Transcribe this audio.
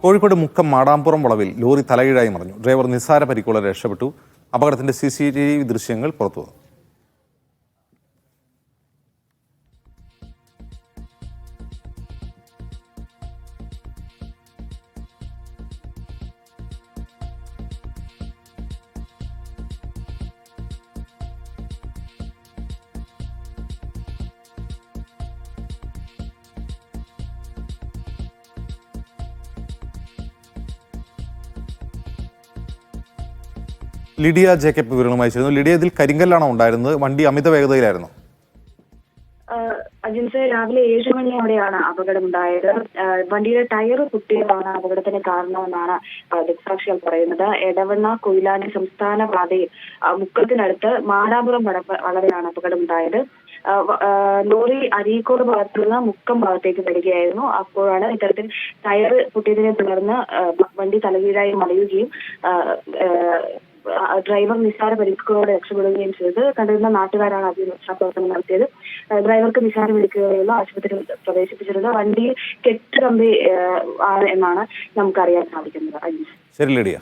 കോഴിക്കോട് മുക്കം മാടാമ്പുറം വളവിൽ ലോറി തലകീഴായി മറിഞ്ഞു. ഡ്രൈവർ നിസ്സാര പരിക്കുകളോടെ രക്ഷപ്പെട്ടു. അപകടത്തിന്റെ CCTV ദൃശ്യങ്ങൾ പുറത്തുവന്നു. ലിഡിയ ജേക്കബ് വിവരങ്ങളുമായി ചേരുന്നു. ലിഡിയ, ഇതിൽ കരിങ്കല്ലാണോ ഉണ്ടായിരുന്നത്? വണ്ടി അമിത വേഗതയിലായിരുന്നു? അജിൻസ്, രാവിലെ 7 മണിയോടെയാണ് അപകടമുണ്ടായത്. വണ്ടിയുടെ ടയർ പൊട്ടിയതാണ് അപകടത്തിന് കാരണമെന്നാണ് ദൃക്സാക്ഷികൾ പറയുന്നത്. എടവണ്ണ കൊയിലാണ്ടി സംസ്ഥാന പാതയിൽ മുക്കത്തിനടുത്ത് മാടാപുരം വളവിലാണ് അപകടമുണ്ടായത്. ലോറി അരീക്കോട് ഭാഗത്തു നിന്ന് മുക്കം ഭാഗത്തേക്ക് വരികയായിരുന്നു. അപ്പോഴാണ് ഇത്തരത്തിൽ ടയർ പൊട്ടിയതിനെ തുടർന്ന് വണ്ടി തലകീഴായി മറിയുകയും ഡ്രൈവർ നിസ്സാര പരിക്കുകളോടെ രക്ഷപ്പെടുകയും ചെയ്ത്. കണ്ടിരുന്ന നാട്ടുകാരാണ് ആദ്യം രക്ഷാപ്രവർത്തനം നടത്തിയത്. ഡ്രൈവർക്ക് നിസ്സാര പരിക്കുകളുള്ള ആശുപത്രിയിൽ പ്രവേശിപ്പിച്ചിരുന്നത്. വണ്ടിയിൽ കെട്ടുകമ്പി ആണ് എന്നാണ് നമുക്കറിയാൻ സാധിക്കുന്നത്. ശരി ലിഡിയ.